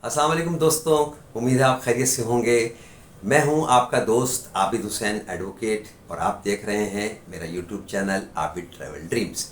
अस्सलाम वालेकुम दोस्तों, उम्मीद है आप खैरियत से होंगे। मैं हूं आपका दोस्त आबिद हुसैन एडवोकेट और आप देख रहे हैं मेरा YouTube channel Abid travel dreams.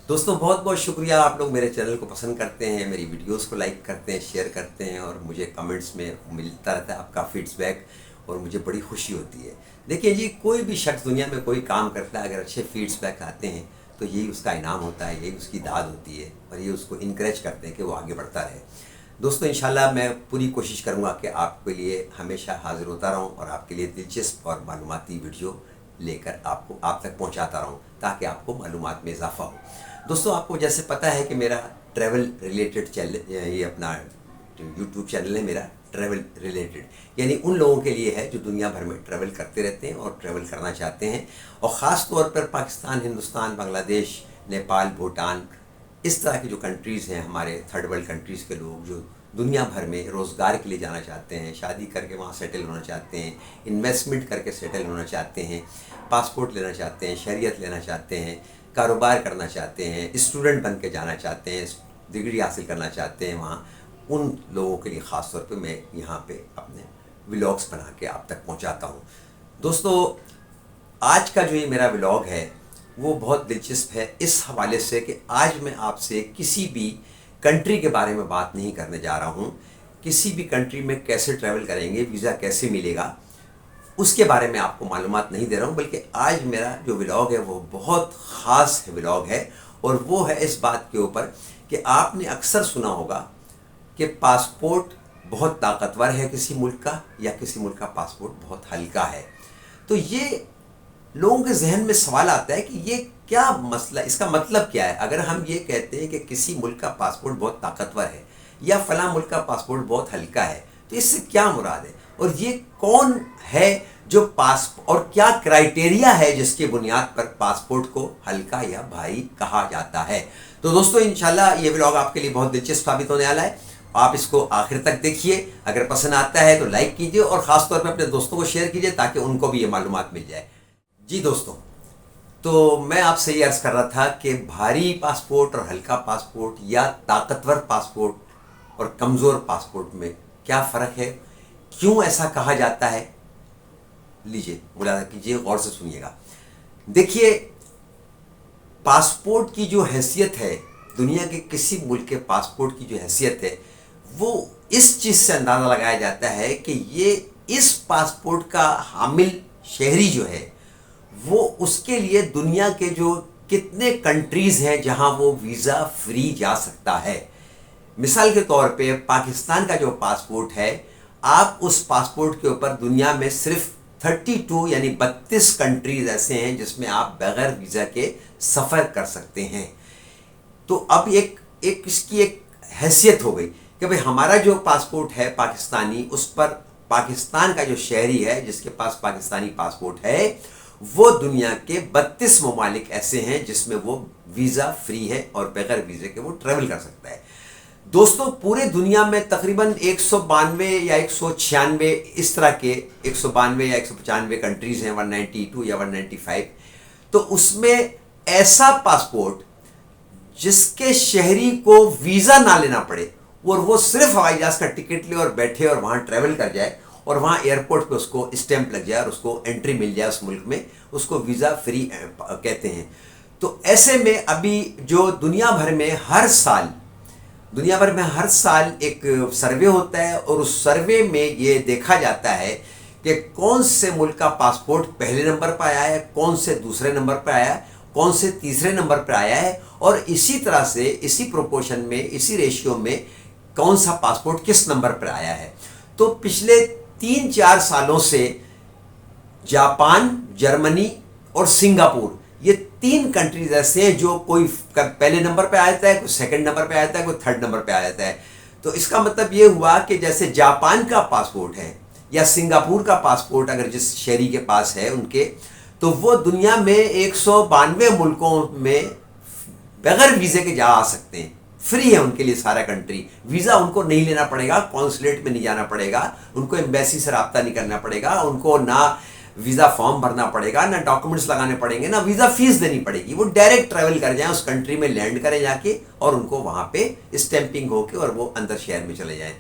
दोस्तों बहुत बहुत शुक्रिया, आप लोग मेरे चैनल को पसंद करते हैं, मेरी वीडियोस को लाइक करते हैं, शेयर करते हैं और मुझे कमेंट्स में मिलता रहता है आपका फीडबैक और मुझे बड़ी खुशी होती है। देखिए जी, कोई भी शख्स दुनिया में कोई काम करता है, अगर अच्छे फीडबैक आते हैं तो यही उसका इनाम होता है, यही उसकी दाद होती है और ये उसको इनकरेज करते हैं कि वो आगे बढ़ता रहे। दोस्तों इंशाल्लाह मैं पूरी कोशिश करूंगा कि आपके लिए हमेशा हाजिर होता रहूं और आपके लिए दिलचस्प और मालूमाती वीडियो लेकर आप तक पहुंचाता रहूं ताकि आपको मालूमात में इजाफा हो। दोस्तों आपको जैसे पता है कि मेरा ट्रैवल रिलेटेड चैनल, ये अपना यूट्यूब चैनल है मेरा ट्रैवल रिलेटेड, यानी उन लोगों के लिए है जो दुनिया भर में ट्रैवल करते रहते हैं और ट्रैवल करना चाहते हैं, और ख़ास तौर पर पाकिस्तान, हिंदुस्तान, बांग्लादेश, नेपाल, भूटान, इस तरह की जो कंट्रीज़ हैं, हमारे थर्ड वर्ल्ड कंट्रीज़ के लोग जो दुनिया भर में रोज़गार के लिए जाना चाहते हैं, शादी करके वहाँ सेटल होना चाहते हैं, इन्वेस्टमेंट करके सेटल होना चाहते हैं, पासपोर्ट लेना चाहते हैं, शरीयत लेना चाहते हैं, कारोबार करना चाहते हैं, स्टूडेंट बन के जाना चाहते हैं, डिग्री हासिल करना चाहते हैं वहाँ, उन लोगों के लिए ख़ास तौर पे मैं यहाँ पे अपने व्लॉग्स बना के आप तक पहुँचाता हूँ। दोस्तों आज का जो ये मेरा व्लॉग है वो बहुत दिलचस्प है इस हवाले से कि आज मैं आपसे किसी भी कंट्री के बारे में बात नहीं करने जा रहा हूँ। किसी भी कंट्री में कैसे ट्रैवल करेंगे, वीज़ा कैसे मिलेगा, उसके बारे में आपको मालूमात नहीं दे रहा हूँ, बल्कि आज मेरा जो व्लॉग है वो बहुत ख़ास व्लॉग है और वो है इस बात के ऊपर कि आपने अक्सर सुना होगा कि पासपोर्ट बहुत ताकतवर है किसी मुल्क का, या किसी मुल्क का पासपोर्ट बहुत हल्का है। तो ये लोगों के जहन में सवाल आता है कि ये क्या मसला, इसका मतलब क्या है। अगर हम ये कहते हैं कि किसी मुल्क का पासपोर्ट बहुत ताकतवर है या फला मुल्क का पासपोर्ट बहुत हल्का है, तो इससे क्या मुराद है, और ये कौन है जो और क्या क्राइटेरिया है जिसके बुनियाद पर पासपोर्ट को हल्का या भारी कहा जाता है। तो दोस्तों इंशाल्लाह ये व्लॉग आपके लिए बहुत दिलचस्प साबित होने वाला है, आप इसको आखिर तक देखिए। अगर पसंद आता है तो लाइक कीजिए और ख़ास तौर पर अपने दोस्तों को शेयर कीजिए ताकि उनको भी ये मालूमात मिल जाए। जी दोस्तों, तो मैं आपसे ये अर्ज़ कर रहा था कि भारी पासपोर्ट और हल्का पासपोर्ट या ताकतवर पासपोर्ट और कमज़ोर पासपोर्ट में क्या फ़र्क है, क्यों ऐसा कहा जाता है। लीजिए मुलाज़ा कीजिए, गौर से सुनिएगा। देखिए, पासपोर्ट की जो हैसियत है, दुनिया के किसी मुल्क के पासपोर्ट की जो हैसियत है, वो इस चीज़ से अंदाज़ा लगाया जाता है कि ये इस पासपोर्ट का हामिल शहरी जो है वो उसके लिए दुनिया के जो कितने कंट्रीज़ हैं जहां वो वीज़ा फ्री जा सकता है। मिसाल के तौर पे पाकिस्तान का जो पासपोर्ट है, आप उस पासपोर्ट के ऊपर दुनिया में सिर्फ 32 यानी 32 कंट्रीज़ ऐसे हैं जिसमें आप बग़ैर वीज़ा के सफ़र कर सकते हैं। तो अब एक इसकी एक हैसियत हो गई कि भाई हमारा जो पासपोर्ट है पाकिस्तानी, उस पर पाकिस्तान का जो शहरी है जिसके पास पाकिस्तानी पासपोर्ट है वो दुनिया के 32 ममालिक ऐसे हैं जिसमें वो वीज़ा फ्री है और बगैर वीज़े के वो ट्रैवल कर सकता है। दोस्तों पूरे दुनिया में तकरीबन 192 या 196 इस तरह के 192 या 195 कंट्रीज़ हैं, 192 या 195। तो उसमें ऐसा पासपोर्ट जिसके शहरी को वीज़ा ना लेना पड़े और वो सिर्फ हवाई जहाज़ का टिकट ले और बैठे और वहाँ ट्रैवल कर जाए और वहाँ एयरपोर्ट पे उसको स्टैंप लग जाए और उसको एंट्री मिल जाए उस मुल्क में, उसको वीज़ा फ्री कहते हैं। तो ऐसे में अभी जो दुनिया भर में हर साल एक सर्वे होता है और उस सर्वे में ये देखा जाता है कि कौन से मुल्क का पासपोर्ट पहले नंबर पर आया है, कौन से दूसरे नंबर पर आया है, कौन से तीसरे नंबर पर आया है, और इसी तरह से इसी प्रोपोर्शन में, इसी रेशियो में कौन सा पासपोर्ट किस नंबर पर आया है। तो पिछले 3-4 सालों से जापान, जर्मनी और सिंगापुर, ये 3 कंट्रीज ऐसे हैं जो कोई पहले नंबर पे आ जाता है, कोई सेकंड नंबर पे आ जाता है, कोई थर्ड नंबर पे आ जाता है। तो इसका मतलब ये हुआ कि जैसे जापान का पासपोर्ट है या सिंगापुर का पासपोर्ट अगर जिस शहरी के पास है उनके, तो वो दुनिया में 192 मुल्कों में बगैर वीज़े के जा आ सकते हैं, फ्री है उनके लिए सारा कंट्री। वीज़ा उनको नहीं लेना पड़ेगा, कॉन्सुलेट में नहीं जाना पड़ेगा, उनको एम्बेसी से रब्ता नहीं करना पड़ेगा, उनको ना वीज़ा फॉर्म भरना पड़ेगा, ना डॉक्यूमेंट्स लगाने पड़ेंगे, ना वीज़ा फीस देनी पड़ेगी। वो डायरेक्ट ट्रैवल कर जाएं, उस कंट्री में लैंड करें जाके और उनको वहाँ पे स्टैंपिंग होके और वो अंदर शहर में चले जाएं।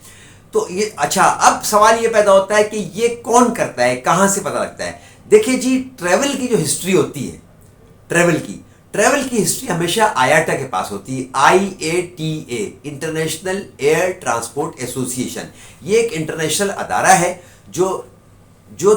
تو یہ اچھا، اب سوال یہ پیدا ہوتا ہے کہ یہ کون کرتا ہے، کہاں سے پتہ لگتا ہے؟ دیکھیں جی، ٹریول کی جو ہسٹری ہوتی ہے، ٹریول کی ہسٹری ہمیشہ آیاٹا کے پاس ہوتی ہے، IATA، انٹرنیشنل ایئر ٹرانسپورٹ ایسوسی ایشن۔ یہ ایک انٹرنیشنل ادارہ ہے جو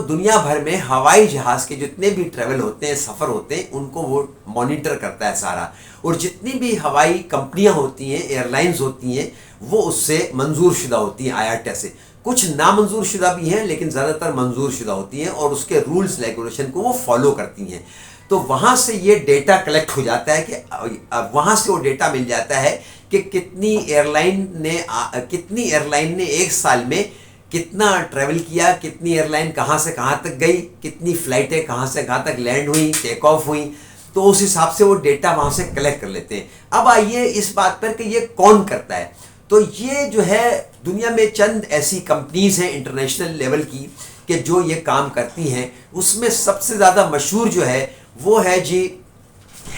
دنیا بھر میں ہوائی جہاز کے جتنے بھی ٹریول ہوتے ہیں، سفر ہوتے ہیں، ان کو وہ مانیٹر کرتا ہے سارا، اور جتنی بھی ہوائی کمپنیاں ہوتی ہیں، ایئر لائنز ہوتی ہیں، وہ اس سے منظور شدہ ہوتی ہیں آیاٹا سے۔ کچھ نامنظور شدہ بھی ہیں لیکن زیادہ تر منظور شدہ ہوتی ہیں، اور اس کے رولز ریگولیشن کو وہ فالو کرتی ہیں۔ تو وہاں سے یہ ڈیٹا کلیکٹ ہو جاتا ہے، کہ وہاں سے وہ ڈیٹا مل جاتا ہے کہ کتنی ایئر لائن نے ایک سال میں کتنا ٹریول کیا، کتنی ایئر لائن کہاں سے کہاں تک گئی، کتنی فلائٹیں کہاں سے کہاں تک لینڈ ہوئیں، ٹیک آف ہوئیں۔ تو اس حساب سے وہ ڈیٹا وہاں سے کلیکٹ کر لیتے ہیں۔ اب آئیے اس بات پر کہ یہ کون کرتا ہے۔ تو یہ جو ہے دنیا میں چند ایسی کمپنیز ہیں انٹرنیشنل لیول کی کہ جو یہ کام کرتی ہیں۔ اس میں سب سے زیادہ مشہور جو ہے وہ ہے جی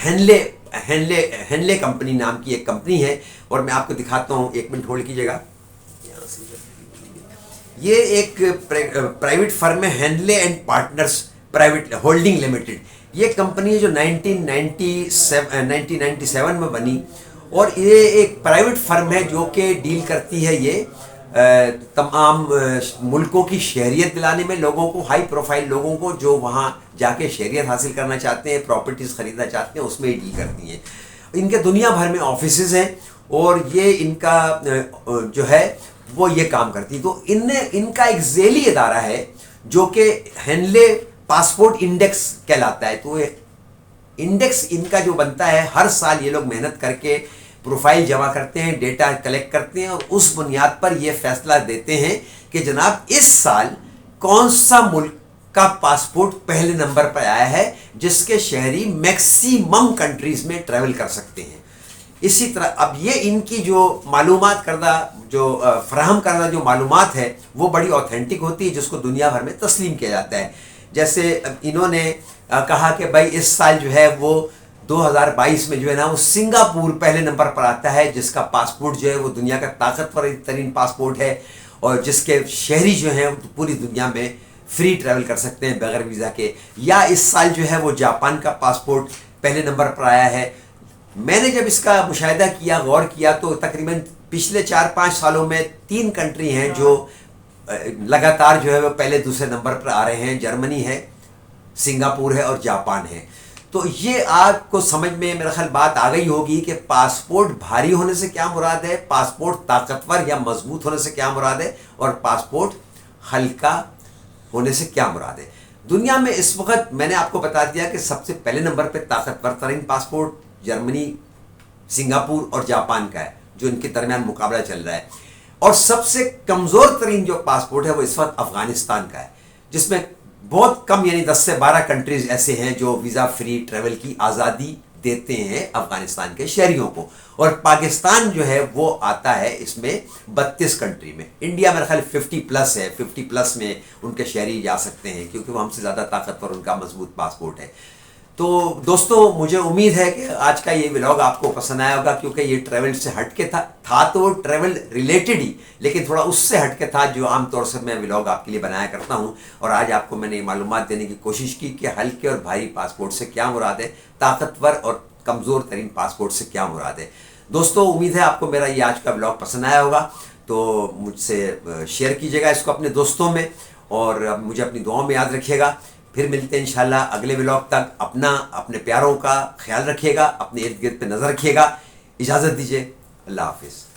ہینلے کمپنی نام کی ایک کمپنی ہے، اور میں آپ کو دکھاتا ہوں، ایک منٹ ہولڈ کیجیے گا۔ یہ ایک پرائیویٹ فرم ہے، Henley and partners private holding limited. یہ کمپنی ہے جو 1997 میں بنی، اور یہ ایک پرائیویٹ فرم ہے جو کہ ڈیل کرتی ہے یہ تمام ملکوں کی شہریت دلانے میں، لوگوں کو، ہائی پروفائل لوگوں کو جو وہاں جا کے شہریت حاصل کرنا چاہتے ہیں، پراپرٹیز خریدنا چاہتے ہیں، اس میں ڈیل کرتی ہیں۔ ان کے دنیا بھر میں آفیسز ہیں، اور یہ ان کا جو ہے وہ یہ کام کرتی۔ تو ان کا ایک ذیلی ادارہ ہے جو کہ ہینلے پاسپورٹ انڈیکس کہلاتا ہے۔ تو انڈیکس ان کا جو بنتا ہے، ہر سال یہ لوگ محنت کر کے پروفائل جمع کرتے ہیں، ڈیٹا کلیکٹ کرتے ہیں، اور اس بنیاد پر یہ فیصلہ دیتے ہیں کہ جناب اس سال کون سا ملک کا پاسپورٹ پہلے نمبر پر آیا ہے جس کے شہری میکسیمم کنٹریز میں ٹریول کر سکتے ہیں۔ اسی طرح اب یہ ان کی جو معلومات کردہ، جو فراہم کردہ جو معلومات ہے، وہ بڑی اوتھینٹک ہوتی ہے، جس کو دنیا بھر میں تسلیم کیا جاتا ہے۔ جیسے انہوں نے کہا کہ بھائی اس سال جو ہے وہ 2022 میں جو ہے نا، وہ سنگاپور پہلے نمبر پر آتا ہے، جس کا پاسپورٹ جو ہے وہ دنیا کا طاقتور ترین پاسپورٹ ہے، اور جس کے شہری جو ہیں پوری دنیا میں فری ٹریول کر سکتے ہیں بغیر ویزا کے۔ یا اس سال جو ہے وہ جاپان کا پاسپورٹ پہلے نمبر پر آیا ہے۔ میں نے جب اس کا مشاہدہ کیا، غور کیا، تو تقریباً پچھلے 4-5 سالوں میں 3 کنٹری ہیں جو لگاتار جو ہے وہ پہلے دوسرے نمبر پر آ رہے ہیں، جرمنی ہے، سنگاپور ہے، اور جاپان ہے۔ تو یہ آپ کو سمجھ میں میرا خیال بات آ گئی ہوگی کہ پاسپورٹ بھاری ہونے سے کیا مراد ہے، پاسپورٹ طاقتور یا مضبوط ہونے سے کیا مراد ہے، اور پاسپورٹ ہلکا ہونے سے کیا مراد ہے۔ دنیا میں اس وقت میں نے آپ کو بتا دیا کہ سب سے پہلے نمبر پہ طاقتور ترین پاسپورٹ جرمنی، سنگاپور اور جاپان کا ہے، جو ان کے درمیان مقابلہ چل رہا ہے۔ اور سب سے کمزور ترین جو پاسپورٹ ہے وہ اس وقت افغانستان کا ہے، جس میں بہت کم، یعنی 10 سے 12 کنٹریز ایسے ہیں جو ویزا فری ٹریول کی آزادی دیتے ہیں افغانستان کے شہریوں کو، اور پاکستان جو ہے وہ آتا ہے اس میں 32 کنٹری میں۔ انڈیا میرا خیال 50+ ہے، 50+ میں ان کے شہری جا سکتے ہیں، کیونکہ وہ ہم سے زیادہ طاقتور ان کا مضبوط پاسپورٹ ہے۔ تو دوستو، مجھے امید ہے کہ آج کا یہ ولاگ آپ کو پسند آیا ہوگا، کیونکہ یہ ٹریول سے ہٹ کے تھا تو وہ ٹریول ریلیٹڈ ہی، لیکن تھوڑا اس سے ہٹ کے تھا جو عام طور سے میں ولاگ آپ کے لیے بنایا کرتا ہوں۔ اور آج آپ کو میں نے یہ معلومات دینے کی کوشش کی کہ ہلکے اور بھاری پاسپورٹ سے کیا مراد ہے، طاقتور اور کمزور ترین پاسپورٹ سے کیا مراد ہے۔ دوستو، امید ہے آپ کو میرا یہ آج کا ولاگ پسند آیا ہوگا، تو مجھ سے شیئر کیجیے گا اس کو اپنے دوستوں میں، اور مجھے اپنی دعاؤں میں یاد رکھیے گا۔ پھر ملتے ہیں انشاءاللہ اگلے ولاگ تک۔ اپنے پیاروں کا خیال رکھیے گا، اپنے ارد گرد پہ نظر رکھیے گا۔ اجازت دیجیے، اللہ حافظ۔